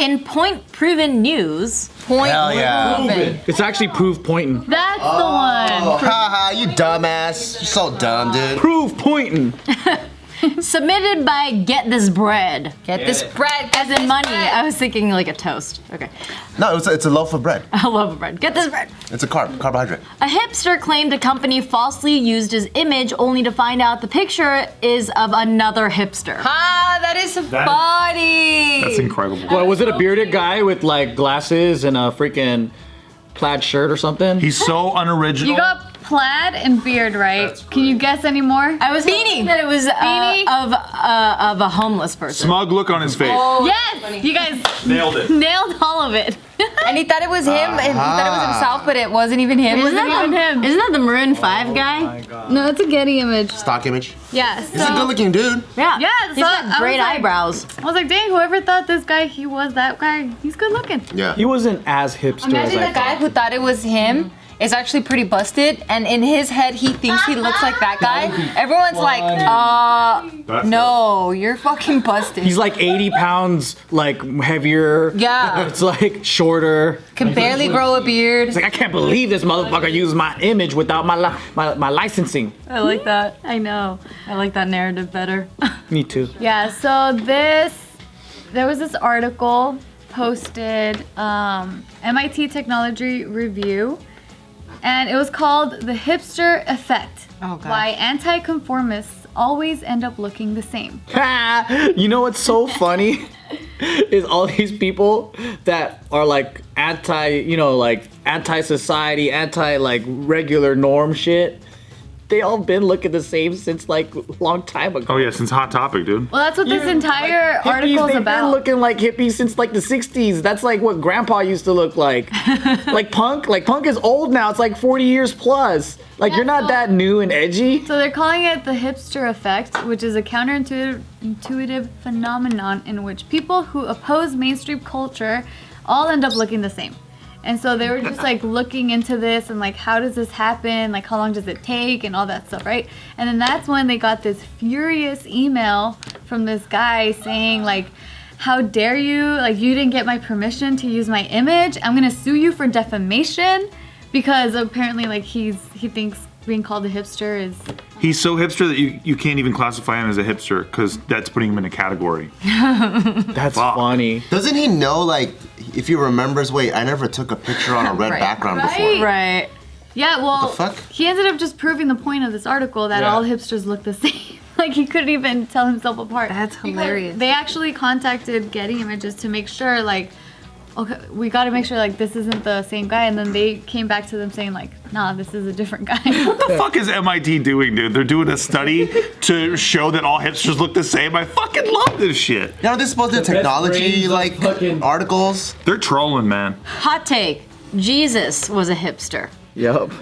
In point proven news. Hell yeah. It's actually proof pointing. That's the one. Haha, you dumbass. You're so dumb, dude. Proof pointing. Submitted by Get This Bread. Get this bread. As in money. I was thinking like a toast. Okay. No, it's a loaf of bread. I love bread. Get this bread. It's a carbohydrate. A hipster claimed a company falsely used his image only to find out the picture is of another hipster. Ah, that is funny. That's incredible. What, was it a bearded guy with like glasses and a freaking plaid shirt or something? He's so unoriginal. You got plaid and beard, right? Can you guess any more? I was thinking that it was of a homeless person. Smug look on his face. Yes! You guys Nailed it. nailed all of it. And he thought it was him, and he thought it was himself, but it wasn't even him. Isn't that the Maroon 5 guy? No, it's a Getty image. Stock image. Yeah, He's a good looking dude. Yeah. Yeah, He's so got great I was like- eyebrows. I was like, dang, whoever thought this guy, he was that guy. He's good looking. Yeah. He wasn't as hipster Imagine as the I guy thought. who thought it was him is actually pretty busted, and in his head he thinks he looks like that guy. Everyone's like, no, you're fucking busted. He's like 80 pounds, like heavier. Yeah. It's like shorter. Can barely grow a beard. It's like, I can't believe this motherfucker used my image without my licensing. I like that. I know. I like that narrative better. Me too. Yeah, so there was this article posted, MIT Technology Review, and it was called The Hipster Effect. Oh, God. Why anti-conformists always end up looking the same. You know what's so funny? Is all these people that are like anti-society, like regular norm shit, they all been looking the same since like a long time ago. Oh yeah, since Hot Topic, dude. Well, that's what this entire article is They've been about. looking like hippies since like the 60s. That's like what grandpa used to look like. Like punk is old now. It's like 40 years plus. Like you're not that new and edgy. So they're calling it the hipster effect, which is a counterintuitive phenomenon in which people who oppose mainstream culture all end up looking the same. And so they were just like looking into this and like, how does this happen? Like, how long does it take and all that stuff, right? And then that's when they got this furious email from this guy saying like, how dare you? Like, you didn't get my permission to use my image. I'm gonna sue you for defamation, because apparently like he thinks being called a hipster is... He's so hipster that you can't even classify him as a hipster because that's putting him in a category. That's funny. Doesn't he know, like, if he remembers, wait, I never took a picture on a red background before. Right. Yeah, well, The fuck? he ended up just proving the point of this article that all hipsters look the same. Like, he couldn't even tell himself apart. That's hilarious. They actually contacted Getty Images to make sure, like, okay, we got to make sure like this isn't the same guy, and then they came back to them saying like, nah, this is a different guy. What the fuck is MIT doing, dude? They're doing a study to show that all hipsters look the same. I fucking love this shit. You know, they're supposed to do technology, like, articles. They're trolling, man. Hot take. Jesus was a hipster. Yup.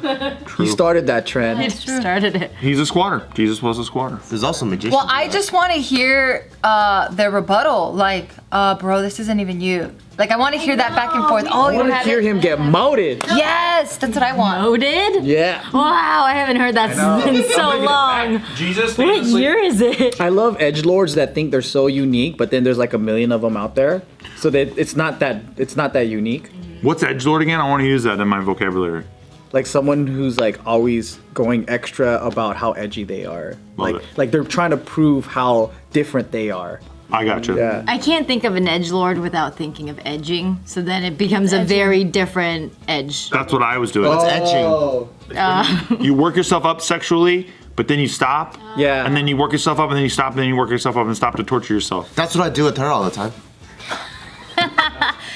He started that trend. He started it. He's a squatter. Jesus was a squatter. There's also magicians. Well, I just want to hear their rebuttal. Like, bro, this isn't even you. Like, I want to hear that back and forth. Oh, I you want don't to have hear it? him get moted. Yes, that's what I want. Loaded? Yeah. Wow, I haven't heard that in so long. Jesus, What year is it? I love edgelords that think they're so unique, but then there's like a million of them out there, so that it's not that unique. What's edgelord again? I want to use that in my vocabulary. Like someone who's like always going extra about how edgy they are. Love Like it. like they're trying to prove how different they are. I got you. Yeah. I can't think of an edgelord without thinking of edging, so then it becomes a very different edge. That's what I was doing. etching. You work yourself up sexually, but then you stop. Yeah. And then you work yourself up, and then you stop, and then you work yourself up and stop to torture yourself. That's what I do with her all the time.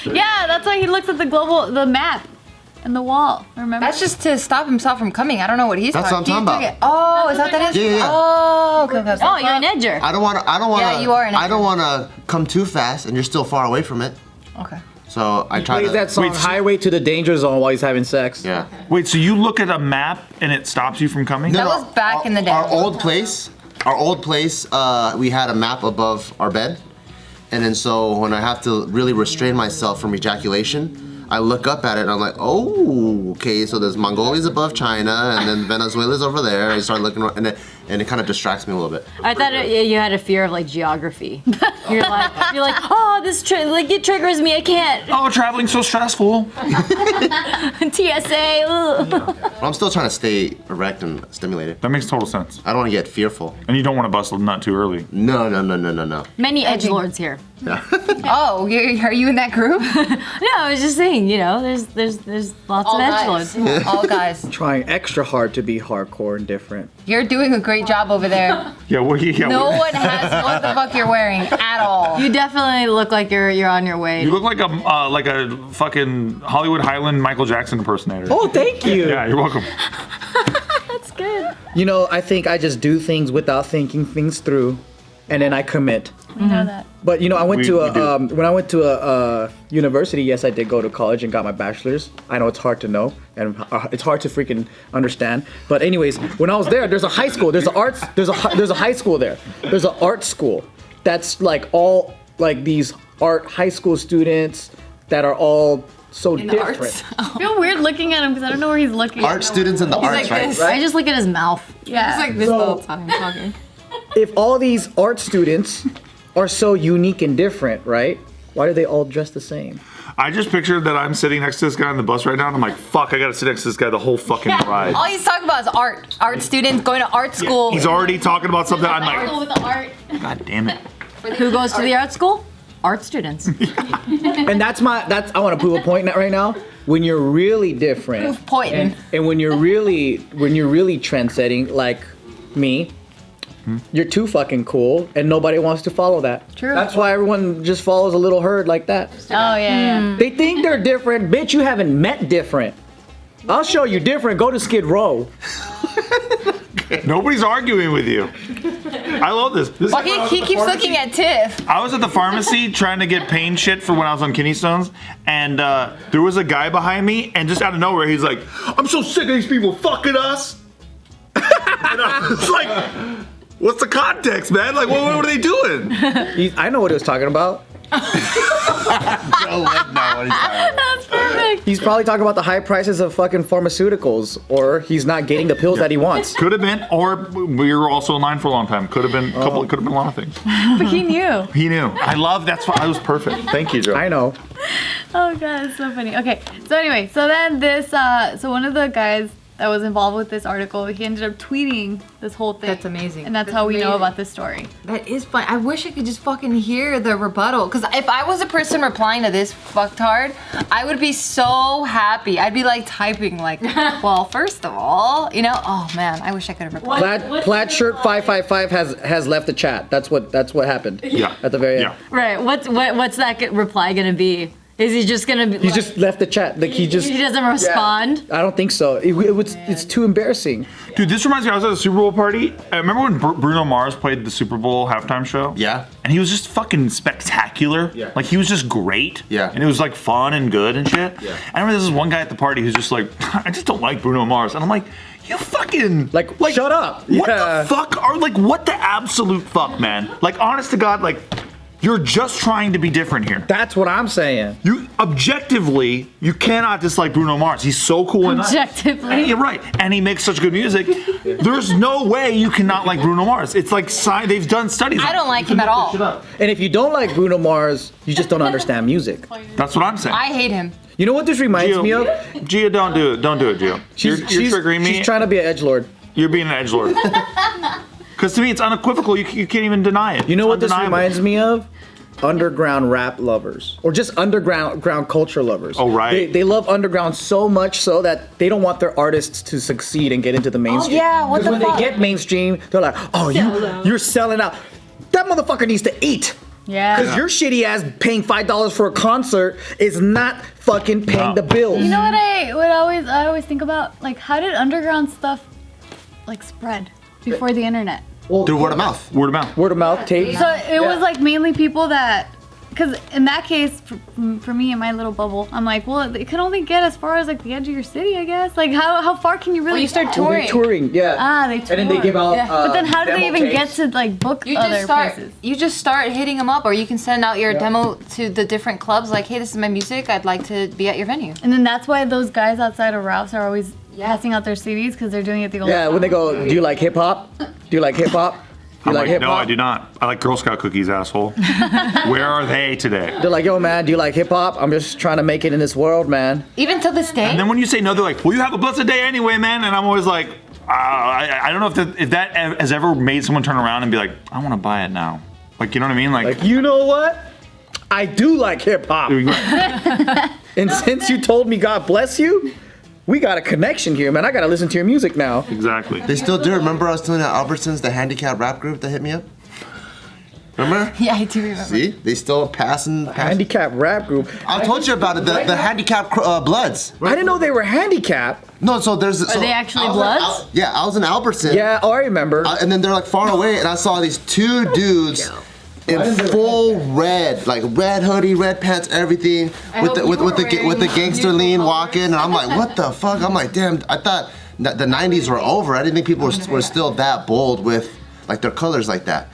Yeah, that's why he looks at the map and the wall. Remember? That's just to stop himself from coming. I don't know what he's That's talking. what I'm talking He's doing it- Oh, is that what that is? Yeah, yeah. Oh, okay. Oh, you're an edger. I don't want to. Yeah, you are an I don't want to come too fast, and you're still far away from it. Okay. So I try Plays to. that song Wait, so- Highway to the Danger Zone while he's having sex. Yeah. Wait, so you look at a map and it stops you from coming? That was back in the day. Our old place, we had a map above our bed, and then so when I have to really restrain myself from ejaculation, I look up at it and I'm like, oh, okay, so there's Mongolia's above China, and then Venezuela's over there. I start looking, and it kind of distracts me a little bit. I thought you had a fear of like geography. You're like, oh, it triggers me. I can't. Oh, traveling's so stressful. TSA. Ugh. But I'm still trying to stay erect and stimulated. That makes total sense. I don't want to get fearful. And you don't want to bust a nut too early. No. Many edgelords here. Oh, are you in that group? No, I was just saying, there's lots of edgelords. All guys. Trying extra hard to be hardcore and different. You're doing a great job over there. Yeah, No one has what the fuck you're wearing at all. You definitely look like you're on your way. You look like a fucking Hollywood Highland Michael Jackson impersonator. Oh, thank you. Yeah, you're welcome. That's good. I think I just do things without thinking things through, and then I commit. I know that. But I went We to do. when I went to a university. Yes, I did go to college and got my bachelor's. I know it's hard to know and it's hard to freaking understand. But anyways, when I was there, there's a high school. There's a high school there. There's an art school that's like all like these art high school students that are all so different. I feel weird looking at him because I don't know where he's looking. Art students in the arts, like right? this. I just look at his mouth. Yeah. It's like this the whole time talking. If all these art students are so unique and different, right? Why do they all dress the same? I just pictured that I'm sitting next to this guy on the bus right now, and I'm like, fuck, I gotta sit next to this guy the whole fucking ride. All he's talking about is art. Art students going to art school. He's already talking about something. I'm like, With the art. God damn it. Who goes to the art school? Art students. And I want to prove a point right now. When you're really different, Proof pointing. and when you're really trend-setting like me, you're too fucking cool, and nobody wants to follow that. True. That's why everyone just follows a little herd like that. Oh, yeah. They think they're different. Bitch, you haven't met different. I'll show you different. Go to Skid Row. Nobody's arguing with you. I love this. Well, he keeps looking at Tiff. I was at the pharmacy trying to get pain shit for when I was on kidney stones, and there was a guy behind me, and just out of nowhere, he's like, I'm so sick of these people fucking us. And I was like, what's the context, man? Like, what are they doing? I know what he was talking about. That's perfect. He's probably talking about the high prices of fucking pharmaceuticals, or he's not getting the pills that he wants. Could have been, or we were also in line for a long time. Could have been a couple. Could have been a lot of things. But he knew. He knew. That's why I was perfect. Thank you, Joe. I know. Oh, God, it's so funny. Okay, so anyway, so then so one of the guys that was involved with this article, he ended up tweeting this whole thing. That's amazing. And that's how we know about this story. That is fun. I wish I could just fucking hear the rebuttal. Because if I was a person replying to this fucktard, I would be so happy. I'd be like typing like, well, first of all, oh man, I wish I could have replied. Plaid shirt 555 has left the chat. That's what happened. Yeah. At the very end. Yeah. Right. What's that reply gonna be? Is he just gonna be? He just left the chat. Like he doesn't respond. I don't think so. It's too embarrassing. Dude, this reminds me. I was at a Super Bowl party. I remember when Bruno Mars played the Super Bowl halftime show. Yeah. And he was just fucking spectacular. Yeah. Like he was just great. Yeah. And it was like fun and good and shit. Yeah. I remember this one guy at the party who's just like, I just don't like Bruno Mars, and I'm like, you fucking Like shut up. What Yeah. the fuck what the absolute fuck, man? Like honest to God, like you're just trying to be different here. That's what I'm saying. You objectively, you cannot dislike Bruno Mars. He's so cool and Objectively. You're right, and he makes such good music. There's no way you cannot like Bruno Mars. It's like they've done studies. I don't like him at all. And if you don't like Bruno Mars, you just don't understand music. That's what I'm saying. I hate him. You know what this reminds me of? Gia, don't do it. Don't do it, Gia. You're triggering me. She's trying to be an edgelord. You're being an edgelord. Because to me, it's unequivocal. You can't even deny it. You know It's what this undeniable. reminds me of? Underground rap lovers, or just underground culture lovers. Oh, right. They love underground so much so that they don't want their artists to succeed and get into the mainstream. yeah, what the when fuck? they get mainstream, they're like, oh, you're selling out. That motherfucker needs to eat. Yeah. Because your shitty ass paying $5 for a concert is not fucking paying the bills. You know what I always think about? Like, how did underground stuff like spread before the internet? Through word of mouth. Word of mouth. Word of mouth tapes. So it was like mainly people that, because in that case, for me in my little bubble, I'm like, well, it can only get as far as like the edge of your city, I guess. Like how far can you really? Well, you start Well, touring. they touring, yeah. They tour. And then they give out. Yeah. But then how do they demo even tapes. get to like book You other just start. places? You just start hitting them up, or you can send out your demo to the different clubs. Like, hey, this is my music. I'd like to be at your venue. And then that's why those guys outside of Ralph's are always passing out their CDs because they're doing it the old Yeah, when they go, do you like hip hop? Do you like hip hop? You like hip no, hop? I do not. I like Girl Scout cookies, asshole. Where are they today? They're like, yo, man, do you like hip hop? I'm just trying to make it in this world, man. Even till this day. And then when you say no, they're like, well, you have a blessed day anyway, man. And I'm always like, I don't know if that has ever made someone turn around and be like, I want to buy it now. Like, you know what I mean? Like, you know what? I do like hip hop. And since you told me God bless you, we got a connection here, man. I gotta listen to your music now. Exactly. They still do. Remember I was telling you Albertsons, the handicapped rap group that hit me up? Remember? Yeah, I do remember. See? They still passing. Handicapped rap group. I told you about it, the handicapped Bloods. I didn't know they were handicapped. No, so there's. Are they actually Bloods? Yeah, I was in Albertson. Yeah, oh, I remember. And then they're like far away, and I saw these two dudes in full red, like red hoodie, red pants, everything, with the gangster lean walking, and I'm like, what the fuck? I'm like, damn, I thought that the 90s were over. I didn't think people were still that bold with like their colors like that.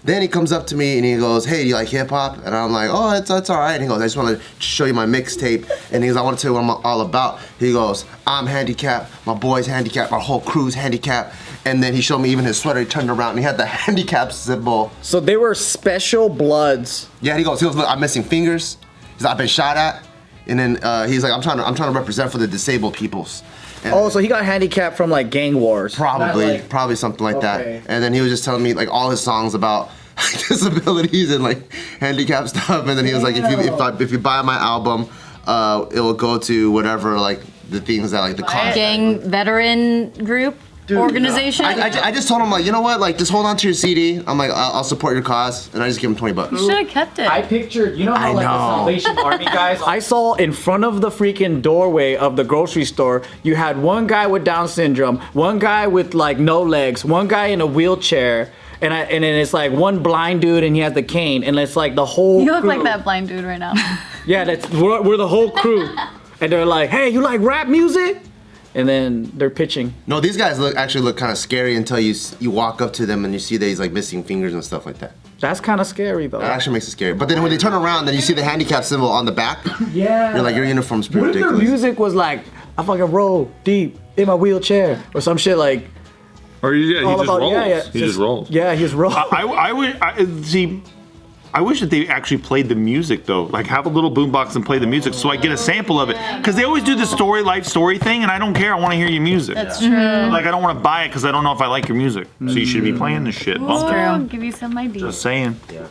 Then he comes up to me and he goes, hey, do you like hip hop? And I'm like, oh, it's all right. And he goes, I just want to show you my mixtape. And he goes, I want to tell you what I'm all about. He goes, I'm handicapped, my boy's handicapped, my whole crew's handicapped. And then he showed me even his sweater. He turned around and he had the handicap symbol. So they were special Bloods. Yeah, he goes, look, I'm missing fingers. He's like, I've been shot at. And then he's like, I'm trying to represent for the disabled peoples. And Oh, so he got handicapped from like gang wars. probably something like Okay. that. And then he was just telling me like all his songs about disabilities and like handicap stuff. And then he was like, if you buy my album, it will go to whatever like the things that like the cause. Gang veteran group organization. I just told him like, you know what, like just hold on to your CD. I'm like, I'll support your cause, and I just give him $20. You should have kept it. I pictured, you know how like the Salvation Army guys? I saw in front of the freaking doorway of the grocery store, you had one guy with Down syndrome, one guy with like no legs, one guy in a wheelchair, and then it's like one blind dude and he has the cane, and it's like the whole You look crew. like that blind dude right now. Yeah, we're the whole crew. And they're like, hey, you like rap music? And then they're pitching. No, these guys actually look kind of scary until you walk up to them and you see that he's like missing fingers and stuff like that. That's kind of scary though. That actually makes it scary. But then when they turn around, then you see the handicap symbol on the back. Yeah. You're like, your uniform's pretty What if their ridiculous. music was like, I fucking roll deep in my wheelchair or some shit like. Or he all just about- rolls. yeah, He just rolls. Yeah, he's rolling. I wish that they actually played the music though. Like have a little boombox and play the music so I get a sample of it. Because they always do the life story thing, and I don't care. I want to hear your music. That's true. Like I don't want to buy it because I don't know if I like your music. So you should be playing this shit. Bump it. I'll give you some ideas. Just saying. Yeah.